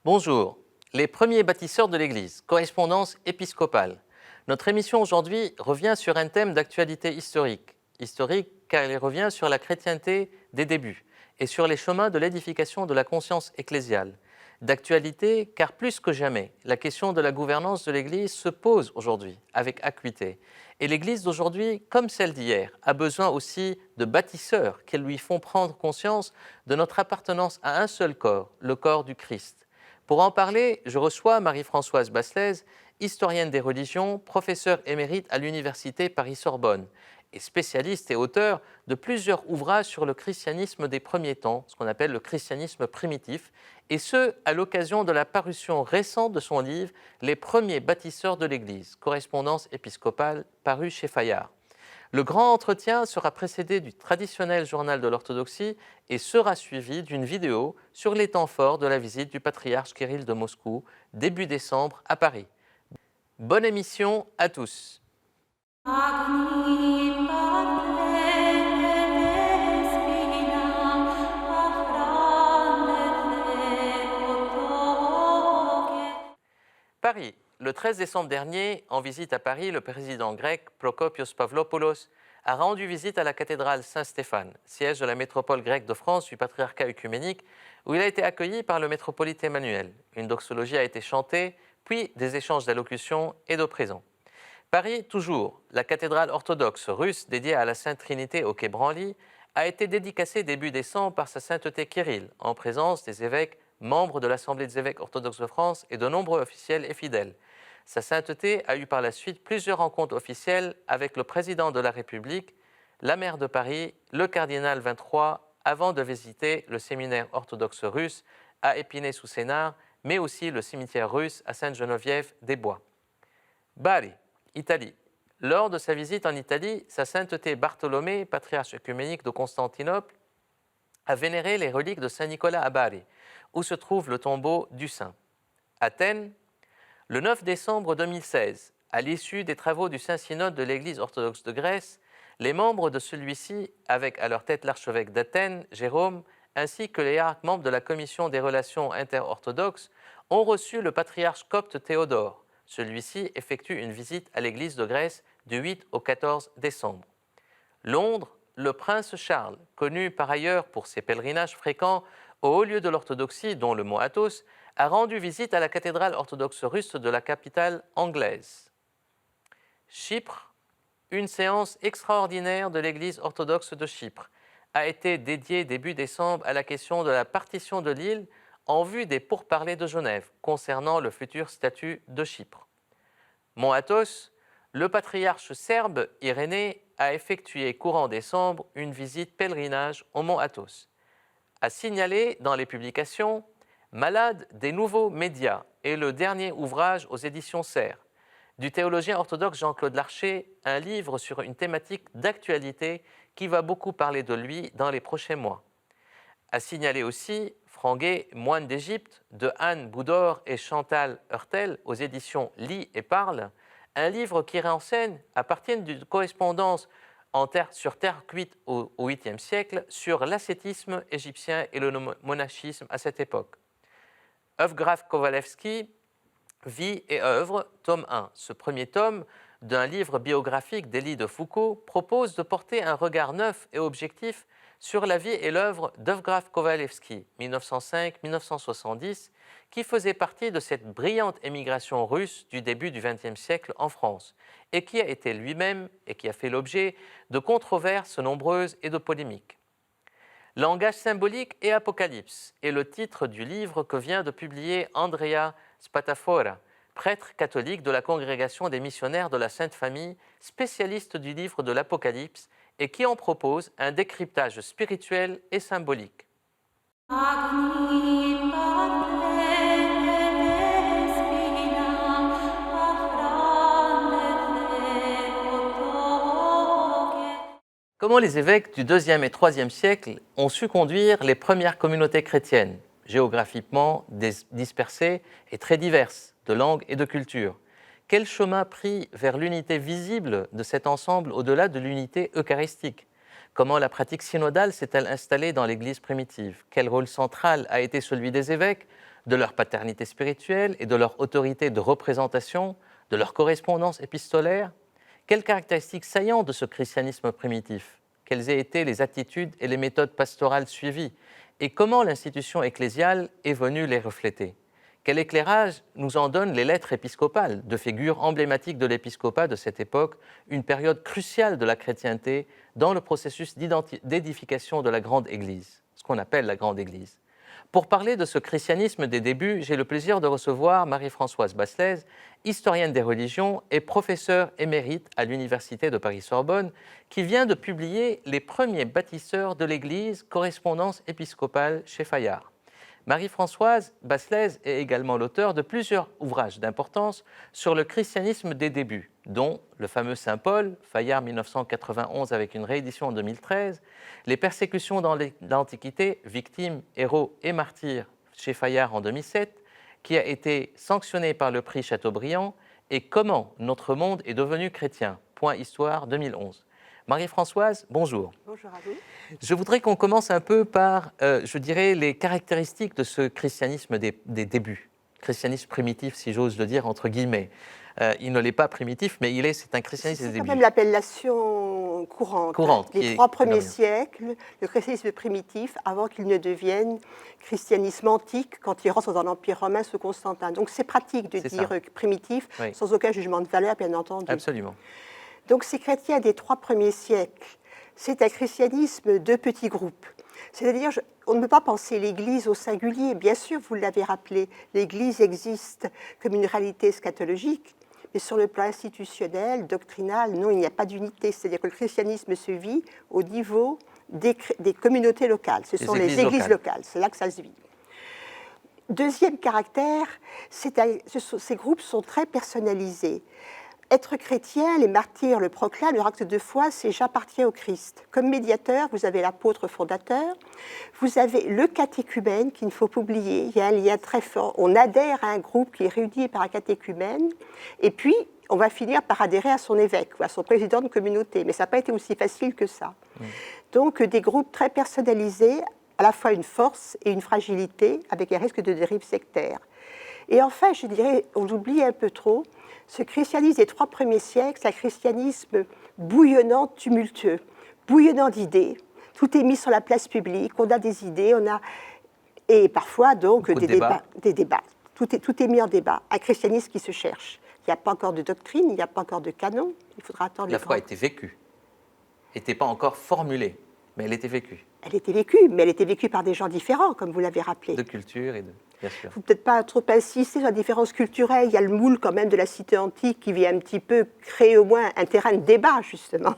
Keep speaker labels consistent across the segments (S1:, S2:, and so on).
S1: Bonjour, les premiers bâtisseurs de l'Église, correspondance épiscopale. Notre émission aujourd'hui revient sur un thème d'actualité historique. Historique car elle revient sur la chrétienté des débuts et sur les chemins de l'édification de la conscience ecclésiale. D'actualité car plus que jamais, la question de la gouvernance de l'Église se pose aujourd'hui avec acuité. Et l'Église d'aujourd'hui, comme celle d'hier, a besoin aussi de bâtisseurs qui lui font prendre conscience de notre appartenance à un seul corps, le corps du Christ. Pour en parler, je reçois Marie-Françoise Basselès, historienne des religions, professeure émérite à l'Université Paris-Sorbonne et spécialiste et auteure de plusieurs ouvrages sur le christianisme des premiers temps, ce qu'on appelle le christianisme primitif, et ce, à l'occasion de la parution récente de son livre « Les premiers bâtisseurs de l'Église », correspondance épiscopale, paru chez Fayard. Le grand entretien sera précédé du traditionnel journal de l'orthodoxie et sera suivi d'une vidéo sur les temps forts de la visite du patriarche Kirill de Moscou, début décembre, à Paris. Bonne émission à tous. Paris. Le 13 décembre dernier, en visite à Paris, le président grec Prokopios Pavlopoulos a rendu visite à la cathédrale Saint-Stéphane, siège de la métropole grecque de France du patriarcat œcuménique, où il a été accueilli par le métropolite Emmanuel. Une doxologie a été chantée, puis des échanges d'allocutions et de présents. Paris, toujours, la cathédrale orthodoxe russe dédiée à la Sainte Trinité au quai Branly a été dédicacée début décembre par sa sainteté Kirill, en présence des évêques membres de l'Assemblée des évêques orthodoxes de France et de nombreux officiels et fidèles. Sa sainteté a eu par la suite plusieurs rencontres officielles avec le président de la République, la maire de Paris, le cardinal 23, avant de visiter le séminaire orthodoxe russe à Épinay-sous-Sénart, mais aussi le cimetière russe à Sainte-Geneviève-des-Bois. Bari, Italie. Lors de sa visite en Italie, sa sainteté Bartholomée, patriarche œcuménique de Constantinople, a vénéré les reliques de Saint Nicolas à Bari, où se trouve le tombeau du saint. Athènes, le 9 décembre 2016, à l'issue des travaux du Saint-Synode de l'Église orthodoxe de Grèce, les membres de celui-ci, avec à leur tête l'archevêque d'Athènes, Jérôme, ainsi que les hiérarques membres de la Commission des relations interorthodoxes, ont reçu le patriarche copte Théodore. Celui-ci effectue une visite à l'Église de Grèce du 8 au 14 décembre. Londres, le prince Charles, connu par ailleurs pour ses pèlerinages fréquents au haut lieu de l'orthodoxie, dont le mont Athos, a rendu visite à la cathédrale orthodoxe russe de la capitale anglaise. Chypre, une séance extraordinaire de l'Église orthodoxe de Chypre a été dédiée début décembre à la question de la partition de l'île en vue des pourparlers de Genève concernant le futur statut de Chypre. Mont Athos, le patriarche serbe Irénée a effectué courant décembre une visite pèlerinage au mont Athos. A signalé dans les publications Malade des nouveaux médias et le dernier ouvrage aux éditions Serre, du théologien orthodoxe Jean-Claude Larcher, un livre sur une thématique d'actualité qui va beaucoup parler de lui dans les prochains mois. A signalé aussi Franguet, moine d'Égypte, de Anne Boudor et Chantal Heurtel aux éditions Lis et Parle, un livre qui réenseigne, à partir d'une correspondance sur terre cuite au 8e siècle, sur l'ascétisme égyptien et le monachisme à cette époque. Evgraf Kovalevski, Vie et œuvre, tome 1. Ce premier tome d'un livre biographique d'Élie de Foucault propose de porter un regard neuf et objectif sur la vie et l'œuvre d'Evgraf Kovalevski, 1905-1970, qui faisait partie de cette brillante émigration russe du début du XXe siècle en France, et qui a été lui-même et qui a fait l'objet de controverses nombreuses et de polémiques. Langage symbolique et apocalypse est le titre du livre que vient de publier Andrea Spatafora, prêtre catholique de la Congrégation des missionnaires de la Sainte Famille, spécialiste du livre de l'Apocalypse et qui en propose un décryptage spirituel et symbolique. Comment les évêques du IIe et IIIe siècle ont su conduire les premières communautés chrétiennes, géographiquement dispersées et très diverses, de langue et de culture? Quel chemin pris vers l'unité visible de cet ensemble au-delà de l'unité eucharistique? Comment la pratique synodale s'est-elle installée dans l'Église primitive? Quel rôle central a été celui des évêques de leur paternité spirituelle et de leur autorité de représentation, de leur correspondance épistolaire? Quelles caractéristiques saillantes de ce christianisme primitif? Quelles aient été les attitudes et les méthodes pastorales suivies? Et comment l'institution ecclésiale est venue les refléter? Quel éclairage nous en donnent les lettres épiscopales, de figures emblématiques de l'épiscopat de cette époque, une période cruciale de la chrétienté dans le processus d'édification de la Grande Église, ce qu'on appelle la Grande Église? Pour parler de ce christianisme des débuts, j'ai le plaisir de recevoir Marie-Françoise Basselès, historienne des religions et professeure émérite à l'Université de Paris-Sorbonne, qui vient de publier Les premiers bâtisseurs de l'Église, correspondance épiscopale chez Fayard. Marie-Françoise Basselès est également l'auteur de plusieurs ouvrages d'importance sur le christianisme des débuts, dont le fameux Saint Paul, Fayard 1991 avec une réédition en 2013, Les persécutions dans l'Antiquité, victimes, héros et martyrs chez Fayard en 2007, qui a été sanctionné par le prix Chateaubriand, et Comment notre monde est devenu chrétien, Point Histoire 2011. Marie-Françoise, bonjour.
S2: Bonjour à vous.
S1: Je voudrais qu'on commence un peu par, je dirais, les caractéristiques de ce christianisme des débuts. Christianisme primitif, si j'ose le dire, entre guillemets. Il ne l'est pas primitif, mais c'est un christianisme des débuts.
S2: C'est quand même l'appellation courante. Les 3 premiers siècles, le christianisme primitif, avant qu'il ne devienne christianisme antique, quand il rentre dans l'Empire romain sous Constantin. Donc c'est pratique de dire primitif, oui, sans aucun jugement de valeur, bien entendu.
S1: Absolument.
S2: Donc ces chrétiens des 3 premiers siècles, c'est un christianisme de petits groupes. C'est-à-dire, on ne peut pas penser l'Église au singulier. Bien sûr, vous l'avez rappelé, l'Église existe comme une réalité eschatologique, mais sur le plan institutionnel, doctrinal, non, il n'y a pas d'unité. C'est-à-dire que le christianisme se vit au niveau des communautés locales. Ce sont les églises locales, c'est là que ça se vit. Deuxième caractère, ces groupes sont très personnalisés. Être chrétien, les martyrs le proclament, leur acte de foi, c'est j'appartiens au Christ. Comme médiateur, vous avez l'apôtre fondateur, vous avez le catéchumène qu'il ne faut pas oublier, il y a un lien très fort. On adhère à un groupe qui est réuni par un catéchumène, et puis on va finir par adhérer à son évêque ou à son président de communauté, mais ça n'a pas été aussi facile que ça. Donc des groupes très personnalisés, à la fois une force et une fragilité, avec un risque de dérive sectaire. Et enfin, je dirais, on l'oublie un peu trop, ce christianisme des 3 premiers siècles, c'est un christianisme bouillonnant, tumultueux, bouillonnant d'idées. Tout est mis sur la place publique, on a des idées, et parfois donc des débats. Tout est mis en débat. Un christianisme qui se cherche. Il n'y a pas encore de doctrine, il n'y a pas encore de canon. Il faudra attendre.
S1: La foi était vécue, n'était pas encore formulée, mais elle était vécue.
S2: Elle était vécue, mais elle était vécue par des gens différents, comme vous l'avez rappelé.
S1: De culture et de... Bien sûr. Il
S2: ne faut peut-être pas trop insister sur la différence culturelle. Il y a le moule quand même de la cité antique qui vient un petit peu créer au moins un terrain de débat, justement,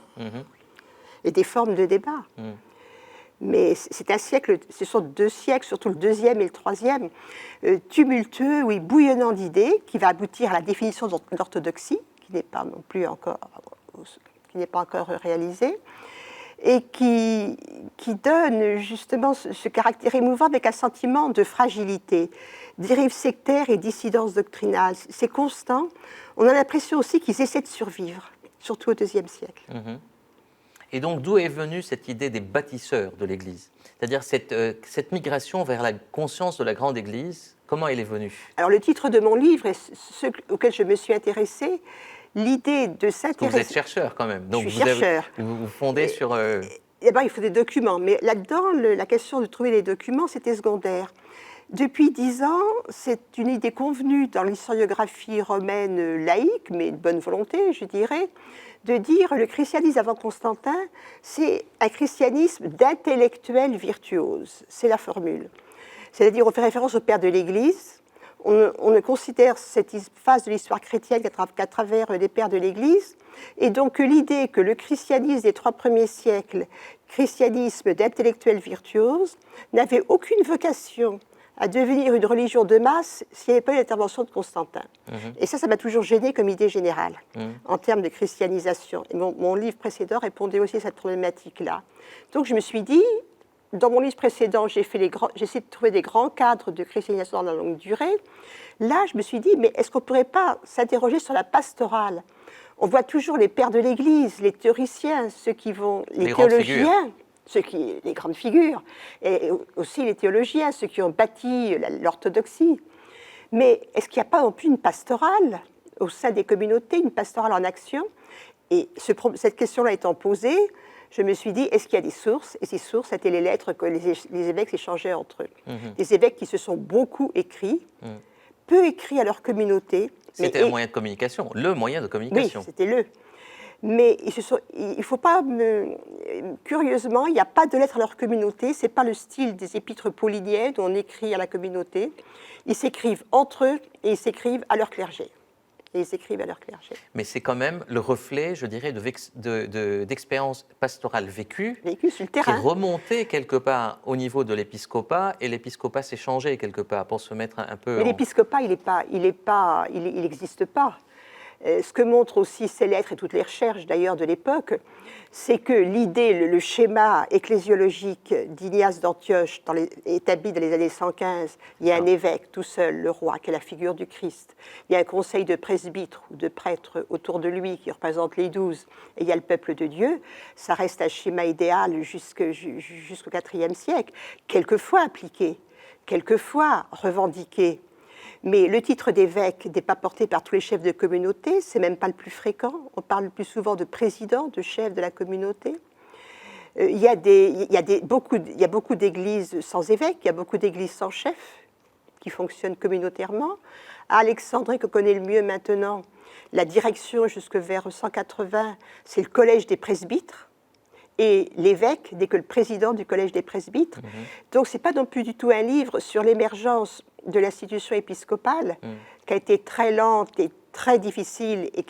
S2: et des formes de débat. Mais c'est un siècle, ce sont 2 siècles, surtout le 2e et le 3e, tumultueux, oui, bouillonnant d'idées, qui va aboutir à la définition de l'orthodoxie, qui n'est pas non plus encore, réalisée, et qui donne justement ce caractère émouvant avec un sentiment de fragilité, dérive sectaire et dissidence doctrinale. C'est constant. On a l'impression aussi qu'ils essaient de survivre, surtout au IIe siècle.
S1: Et donc, d'où est venue cette idée des bâtisseurs de l'Église? C'est-à-dire cette migration vers la conscience de la grande Église, comment elle est venue?
S2: Alors, le titre de mon livre, et ce auquel je me suis intéressée, l'idée de s'intéresser...
S1: Vous êtes chercheur quand même. Donc
S2: je suis chercheur.
S1: Vous fondez sur...
S2: D'abord, il faut des documents. Mais là-dedans, la question de trouver les documents, c'était secondaire. Depuis 10 ans, c'est une idée convenue dans l'historiographie romaine laïque, mais de bonne volonté, je dirais, de dire le christianisme avant Constantin, c'est un christianisme d'intellectuels virtuoses. C'est la formule. C'est-à-dire, on fait référence au père de l'Église. On ne considère cette phase de l'histoire chrétienne qu'à travers les pères de l'Église. Et donc l'idée que le christianisme des 3 premiers siècles, christianisme d'intellectuels virtuoses, n'avait aucune vocation à devenir une religion de masse s'il n'y avait pas eu l'intervention de Constantin. Et ça m'a toujours gênée comme idée générale en termes de christianisation. Et mon livre précédent répondait aussi à cette problématique-là. Donc je me suis dit, dans mon livre précédent, j'ai essayé de trouver des grands cadres de christianisation dans la longue durée. Là, je me suis dit, mais est-ce qu'on ne pourrait pas s'interroger sur la pastorale? On voit toujours les pères de l'Église, les théoriciens, les théologiens, les grandes figures, et aussi les théologiens, ceux qui ont bâti l'orthodoxie. Mais est-ce qu'il n'y a pas non plus une pastorale au sein des communautés, une pastorale en action? Et cette question-là étant posée, je me suis dit, est-ce qu'il y a des sources? Et ces sources, c'était les lettres que les évêques échangeaient entre eux. Des évêques qui se sont beaucoup écrits, peu écrits à leur communauté.
S1: C'était un moyen de communication, le moyen de communication.
S2: Oui, c'était le. Mais il ne faut pas... curieusement, il n'y a pas de lettres à leur communauté. Ce n'est pas le style des épîtres pauliniennes où on écrit à la communauté. Ils s'écrivent entre eux et ils s'écrivent à leur clergé.
S1: Mais c'est quand même le reflet, je dirais, d'expériences pastorales vécues
S2: sur le terrain,
S1: qui remontaient quelque part au niveau de l'épiscopat, et l'épiscopat s'est changé quelque part pour se mettre un peu...
S2: Mais l'épiscopat, il n'existe pas. Ce que montrent aussi ces lettres et toutes les recherches d'ailleurs de l'époque, c'est que l'idée, le schéma ecclésiologique d'Ignace d'Antioche, établi dans les années 115, il y a un évêque tout seul, le roi, qui est la figure du Christ. Il y a un conseil de presbytres ou de prêtres autour de lui qui représente les 12, et il y a le peuple de Dieu. Ça reste un schéma idéal jusqu'au IVe siècle, quelquefois appliqué, quelquefois revendiqué. Mais le titre d'évêque n'est pas porté par tous les chefs de communauté, c'est même pas le plus fréquent. On parle plus souvent de président, de chef de la communauté. Il y a beaucoup d'églises sans évêque, il y a beaucoup d'églises sans chef qui fonctionnent communautairement. À Alexandrie, qu'on connaît le mieux maintenant, la direction jusque vers 180, c'est le collège des presbytres. Et l'évêque n'est que le président du collège des presbytres. Donc ce n'est pas non plus du tout un livre sur l'émergence de l'institution épiscopale, qui a été très lente et très difficile, et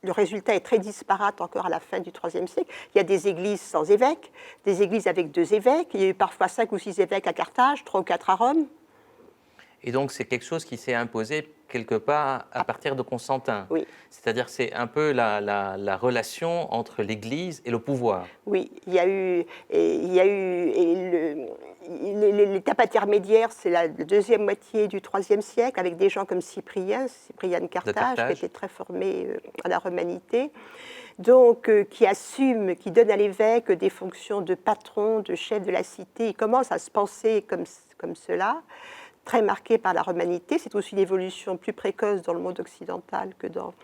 S2: le résultat est très disparate encore à la fin du IIIe siècle. Il y a des églises sans évêque, des églises avec 2 évêques, il y a eu parfois 5 ou 6 évêques à Carthage, 3 ou 4 à Rome.
S1: Et donc c'est quelque chose qui s'est imposé quelque part à partir de Constantin.
S2: Oui.
S1: C'est-à-dire c'est un peu la relation entre l'Église et le pouvoir.
S2: Oui, il y a eu l'étape intermédiaire, c'est la deuxième moitié du IIIe siècle, avec des gens comme Cyprien de Carthage, qui était très formé à la romanité, donc qui assume, qui donne à l'évêque des fonctions de patron, de chef de la cité. Il commence à se penser comme cela, très marqué par la romanité. C'est aussi une évolution plus précoce dans le monde occidental que dans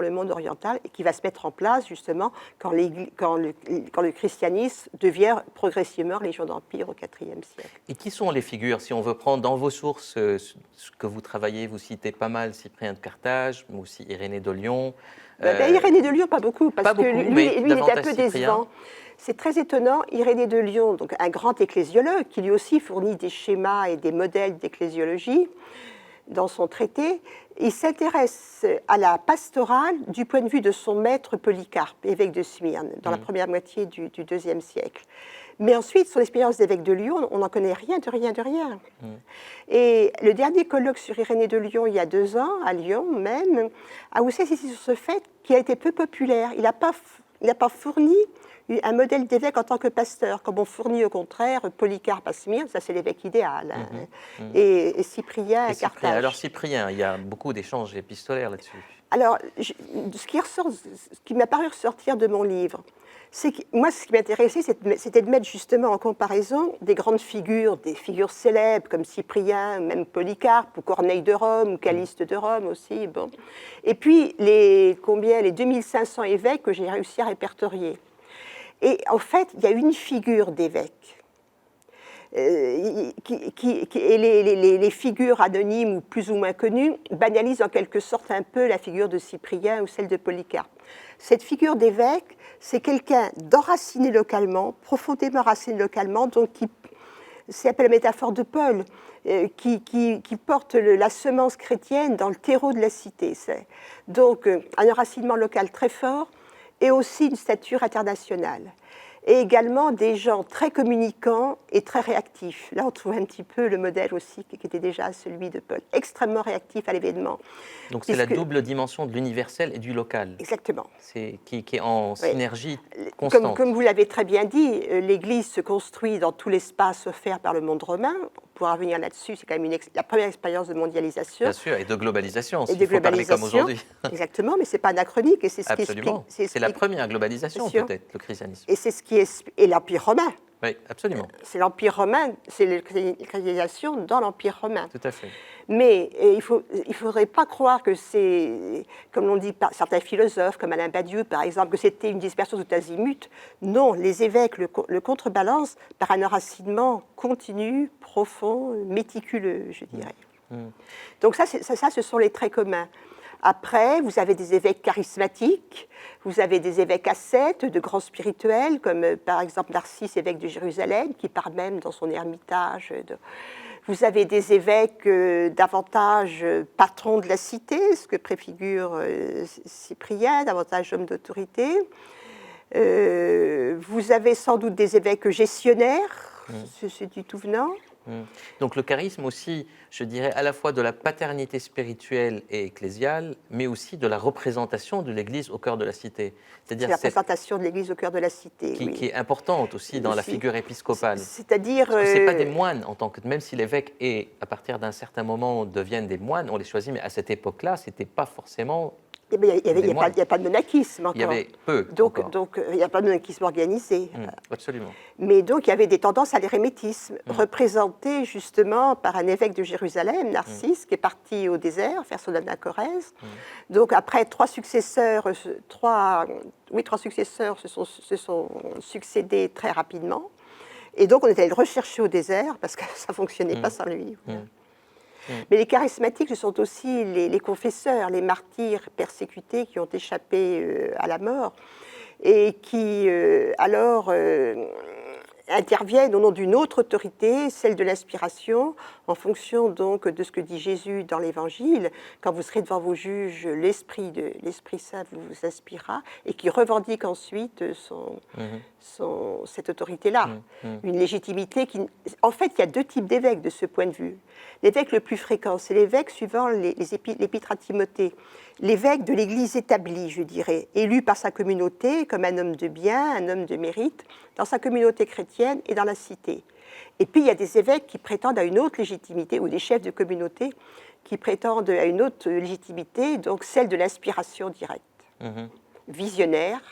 S2: le monde oriental, et qui va se mettre en place justement quand le christianisme devient progressivement religion d'empire au IVe siècle.
S1: Et qui sont les figures? Si on veut prendre dans vos sources ce que vous travaillez, vous citez pas mal Cyprien de Carthage, mais aussi Irénée de Lyon.
S2: Irénée de Lyon, pas beaucoup, parce que lui il est un peu
S1: Cyprien.
S2: décevant. C'est très étonnant, Irénée de Lyon, donc un grand ecclésiologue, qui lui aussi fournit des schémas et des modèles d'ecclésiologie dans son traité, il s'intéresse à la pastorale du point de vue de son maître Polycarpe, évêque de Smyrne, dans la première moitié du IIe siècle. Mais ensuite, son expérience d'évêque de Lyon, on n'en connaît rien de rien de rien. Et le dernier colloque sur Irénée de Lyon, il y a 2 ans, à Lyon même, a aussi insisté sur ce fait qu'il a été peu populaire. Il n'a pas fourni un modèle d'évêque en tant que pasteur, comme on fournit au contraire Polycarpe à Smyrne, ça c'est l'évêque idéal, et Cyprien à Carthage.
S1: Alors Cyprien, il y a beaucoup d'échanges épistolaires là-dessus.
S2: Alors, ce qui m'a paru ressortir de mon livre, c'est que moi, ce qui m'intéressait, c'était de mettre justement en comparaison des grandes figures, des figures célèbres comme Cyprien, même Polycarpe, ou Corneille de Rome, ou Caliste de Rome aussi. Bon. Et puis, les 2500 évêques que j'ai réussi à répertorier. Et en fait, il y a une figure d'évêque. Et les figures anonymes ou plus ou moins connues banalisent en quelque sorte un peu la figure de Cyprien ou celle de Polycarpe. Cette figure d'évêque, c'est quelqu'un d'enraciné localement, profondément enraciné localement, donc c'est un peu la métaphore de Paul, qui porte la semence chrétienne dans le terreau de la cité. Donc un enracinement local très fort et aussi une stature internationale. Et également des gens très communicants et très réactifs. Là, on trouve un petit peu le modèle aussi qui était déjà celui de Paul, extrêmement réactif à l'événement.
S1: Donc c'est la double dimension de l'universel et du local.
S2: Exactement.
S1: Qui est en synergie constante.
S2: Comme vous l'avez très bien dit, l'Église se construit dans tout l'espace offert par le monde romain. On pourra revenir là-dessus, c'est quand même la première expérience de mondialisation.
S1: Bien sûr, et de globalisation,
S2: s'il faut parler comme aujourd'hui. Exactement, mais ce n'est pas anachronique. Et c'est ce
S1: Absolument. C'est la première globalisation peut-être, le christianisme.
S2: Et c'est ce qui et l'Empire romain.
S1: Oui, absolument.
S2: C'est l'Empire romain, c'est la chrétianisation dans l'Empire romain.
S1: Tout à fait.
S2: Mais il ne faudrait pas croire que c'est, comme l'ont dit certains philosophes, comme Alain Badiou par exemple, que c'était une dispersion tout azimut. Non, les évêques le contrebalancent par un enracinement continu, profond, méticuleux, je dirais. Donc ça, ce sont les traits communs. Après, vous avez des évêques charismatiques, vous avez des évêques ascètes, de grands spirituels, comme par exemple Narcisse, évêque de Jérusalem, qui part même dans son ermitage. Vous avez des évêques davantage patrons de la cité, ce que préfigure Cyprien, davantage homme d'autorité. Vous avez sans doute des évêques gestionnaires, c'est du tout venant.
S1: Donc le charisme aussi, je dirais, à la fois de la paternité spirituelle et ecclésiale, mais aussi de la représentation de l'Église au cœur de la cité.
S2: C'est-à-dire la représentation de l'Église au cœur de la cité.
S1: Qui est importante aussi dans la figure épiscopale.
S2: C'est-à-dire...
S1: Parce que ce n'est pas des moines, en tant que, même si l'évêque, à partir d'un certain moment, deviennent des moines, on les choisit, mais à cette époque-là, ce n'était pas forcément...
S2: Il n'y a pas de monachisme encore.
S1: Il y avait peu.
S2: Donc il n'y a pas de monachisme organisé.
S1: Absolument.
S2: Mais donc il y avait des tendances à l'érémétisme, représentées justement par un évêque de Jérusalem, Narcisse, qui est parti au désert faire son anacorèse. Donc après trois successeurs se sont succédés très rapidement. Et donc on est allé le rechercher au désert parce que ça ne fonctionnait pas sans lui. Mais les charismatiques, ce sont aussi les confesseurs, les martyrs persécutés qui ont échappé à la mort et qui alors interviennent au nom d'une autre autorité, celle de l'inspiration, en fonction donc de ce que dit Jésus dans l'Évangile. Quand vous serez devant vos juges, l'Esprit Saint vous inspirera, et qui revendique ensuite cette autorité-là. Une légitimité qui... En fait, il y a deux types d'évêques de ce point de vue. L'évêque le plus fréquent, c'est l'évêque suivant l'épître à Timothée, l'évêque de l'Église établie, je dirais, élu par sa communauté comme un homme de bien, un homme de mérite, dans sa communauté chrétienne et dans la cité. Et puis il y a des évêques qui prétendent à une autre légitimité, ou des chefs de communauté qui prétendent à une autre légitimité, donc celle de l'inspiration directe. Visionnaire,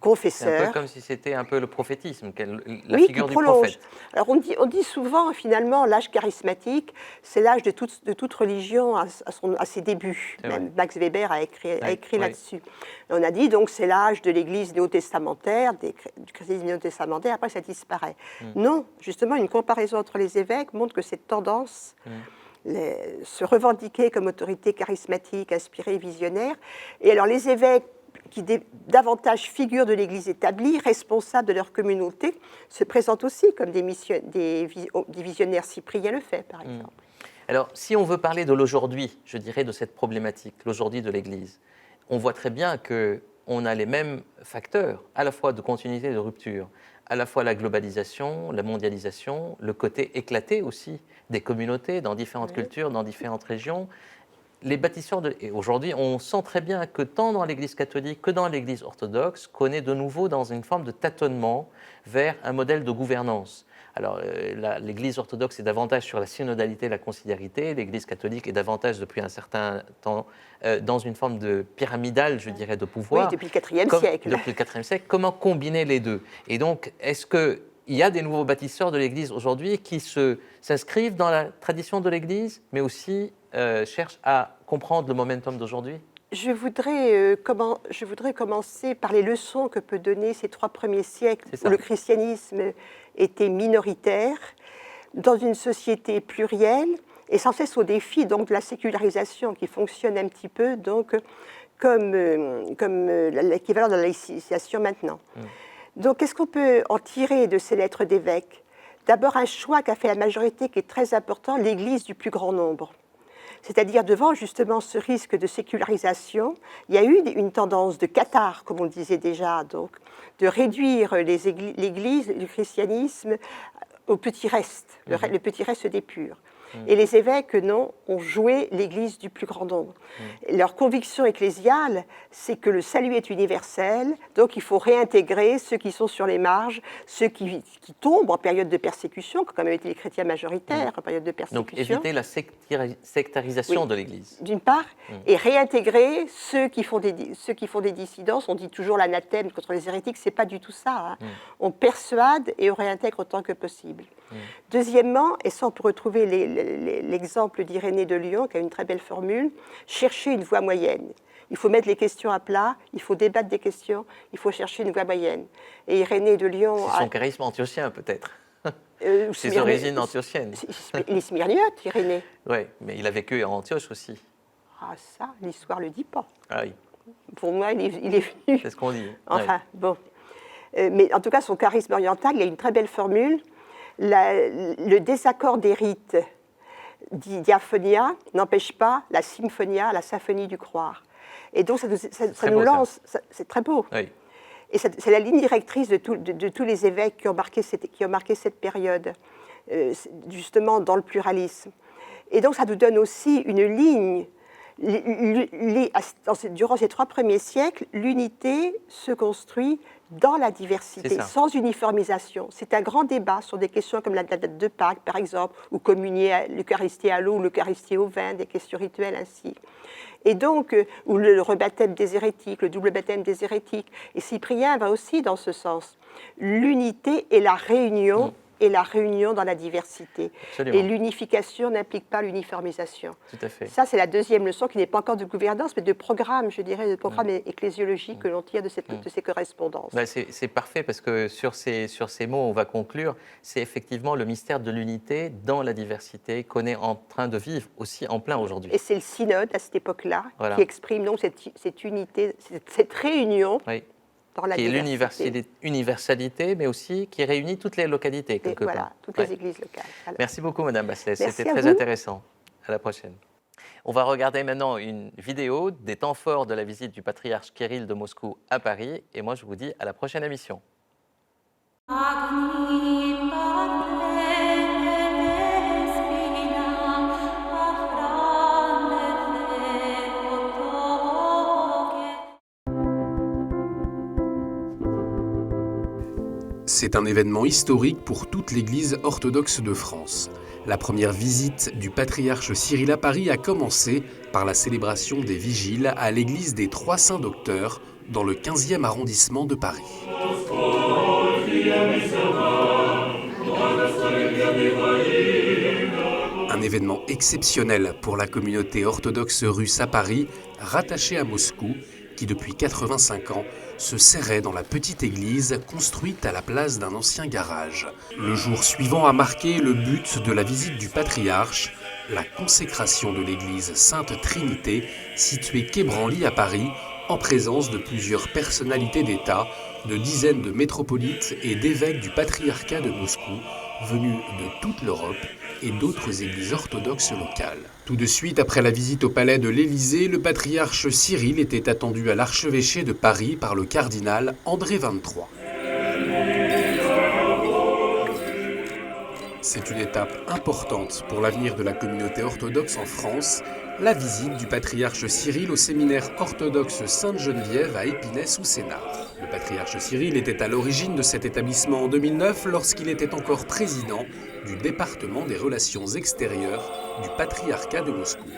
S2: confesseur.
S1: C'est un peu comme si c'était un peu le prophétisme, la
S2: oui,
S1: figure
S2: qui
S1: du
S2: prolonge.
S1: prophète.
S2: Alors on dit souvent, finalement, l'âge charismatique, c'est l'âge de toute religion à ses débuts. Même Max Weber a écrit là-dessus. On a dit, donc, c'est l'âge de l'Église néo-testamentaire, du christianisme néo-testamentaire, après ça disparaît. Non, justement, une comparaison entre les évêques montre que cette tendance... se revendiquer comme autorité charismatique, inspirée, visionnaire. Et alors les évêques qui davantage figures de l'Église établie, responsables de leur communauté, se présentent aussi comme des visionnaires. Cyprien le fait, par exemple.
S1: Alors, si on veut parler de l'aujourd'hui, je dirais, de cette problématique, l'aujourd'hui de l'Église, on voit très bien qu'on a les mêmes facteurs, à la fois de continuité et de rupture, à la fois la globalisation, la mondialisation, le côté éclaté aussi des communautés dans différentes cultures, dans différentes régions. Les bâtisseurs et aujourd'hui, on sent très bien que tant dans l'Église catholique que dans l'Église orthodoxe, qu'on est de nouveau dans une forme de tâtonnement vers un modèle de gouvernance. Alors, l'Église orthodoxe est davantage sur la synodalité, la conciliarité. L'Église catholique est davantage, depuis un certain temps, dans une forme de pyramidale, je dirais, de pouvoir.
S2: Oui, depuis le IVe siècle.
S1: Depuis le IVe siècle. Comment combiner les deux? Et donc, est-ce qu'il y a des nouveaux bâtisseurs de l'Église aujourd'hui qui s'inscrivent dans la tradition de l'Église, mais aussi cherchent à comprendre le momentum d'aujourd'hui?
S2: Je voudrais commencer par les leçons que peut donner ces 3 premiers siècles où le christianisme était minoritaire, dans une société plurielle et sans cesse au défi donc, de la sécularisation qui fonctionne un petit peu donc, comme l'équivalent de la laïcisation maintenant. Donc qu'est-ce qu'on peut en tirer de ces lettres d'évêques? D'abord un choix qu'a fait la majorité qui est très important, l'Église du plus grand nombre. C'est-à-dire devant justement ce risque de sécularisation, il y a eu une tendance de cathare, comme on le disait déjà, donc, de réduire l'Église du christianisme au petit reste, le petit reste des purs. Et les évêques, non, ont joué l'Église du plus grand nombre. Leur conviction ecclésiale, c'est que le salut est universel, donc il faut réintégrer ceux qui sont sur les marges, ceux qui tombent en période de persécution, qui ont quand même été les chrétiens majoritaires en période de persécution.
S1: Donc éviter la sectarisation de l'Église.
S2: D'une part, et réintégrer ceux qui font des dissidences. On dit toujours l'anathème contre les hérétiques, c'est pas du tout ça. On persuade et on réintègre autant que possible. Deuxièmement, et ça on peut retrouver l'exemple d'Irénée de Lyon, qui a une très belle formule, chercher une voie moyenne. Il faut mettre les questions à plat, il faut débattre des questions, il faut chercher une voie moyenne. Et Irénée de Lyon...
S1: C'est son charisme antiochien, peut-être. Ses origines antiochiennes.
S2: Il est smyrniote, Irénée.
S1: Oui, mais il a vécu en Antioche aussi.
S2: Ah ça, l'histoire ne le dit pas.
S1: Ah oui.
S2: Pour moi, il est venu...
S1: C'est ce qu'on dit.
S2: Enfin, bon. Mais en tout cas, son charisme oriental, il a une très belle formule. Le désaccord des rites, dit diaphonia, n'empêche pas la symphonia, la symphonie du croire. Et donc, ça nous lance... C'est très beau.
S1: Oui.
S2: Et c'est la ligne directrice de tous les évêques qui ont marqué cette période, justement dans le pluralisme. Et donc ça nous donne aussi une ligne. Durant ces 3 premiers siècles, l'unité se construit dans la diversité, sans uniformisation. C'est un grand débat sur des questions comme la date de Pâques, par exemple, ou communier l'Eucharistie à l'eau ou l'Eucharistie au vin, des questions rituelles ainsi. Et donc, ou le rebaptême des hérétiques, le double baptême des hérétiques. Et Cyprien va aussi dans ce sens. L'unité et la réunion, dans la diversité.
S1: Absolument.
S2: Et l'unification n'implique pas l'uniformisation.
S1: Tout à fait.
S2: Ça, c'est la deuxième leçon qui n'est pas encore de gouvernance, mais de programme, je dirais, de programme ecclésiologique que l'on tire de ces correspondances.
S1: Ben c'est parfait parce que sur ces mots, on va conclure. C'est effectivement le mystère de l'unité dans la diversité qu'on est en train de vivre aussi en plein aujourd'hui.
S2: Et c'est le synode, à cette époque-là, qui exprime donc cette unité, cette réunion.
S1: Oui.
S2: Dans la
S1: qui
S2: diversité.
S1: est l'universalité, mais aussi qui réunit toutes les localités, quelque part.
S2: Voilà, toutes les églises locales. Alors.
S1: Merci beaucoup, Madame Basselet. C'était
S2: à
S1: très
S2: vous.
S1: intéressant. À la prochaine. On va regarder maintenant une vidéo des temps forts de la visite du patriarche Kirill de Moscou à Paris. Et moi, je vous dis à la prochaine émission.
S3: C'est un événement historique pour toute l'Église orthodoxe de France. La première visite du patriarche Cyril à Paris a commencé par la célébration des vigiles à l'église des Trois Saints Docteurs dans le 15e arrondissement de Paris. Un événement exceptionnel pour la communauté orthodoxe russe à Paris, rattachée à Moscou, qui depuis 85 ans se serrait dans la petite église construite à la place d'un ancien garage. Le jour suivant a marqué le but de la visite du patriarche, la consécration de l'église Sainte Trinité, située quai Branly à Paris, en présence de plusieurs personnalités d'État, de dizaines de métropolites et d'évêques du patriarcat de Moscou, venus de toute l'Europe et d'autres églises orthodoxes locales. Tout de suite après la visite au palais de l'Élysée, le patriarche Cyril était attendu à l'archevêché de Paris par le cardinal André XXIII. C'est une étape importante pour l'avenir de la communauté orthodoxe en France, la visite du patriarche Cyril au séminaire orthodoxe Sainte-Geneviève à Épinay sous Sénart. Le patriarche Cyril était à l'origine de cet établissement en 2009 lorsqu'il était encore président du département des relations extérieures du patriarcat de Moscou.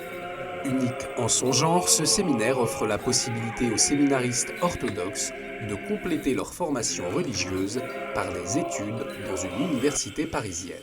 S3: Unique en son genre, ce séminaire offre la possibilité aux séminaristes orthodoxes de compléter leur formation religieuse par des études dans une université parisienne.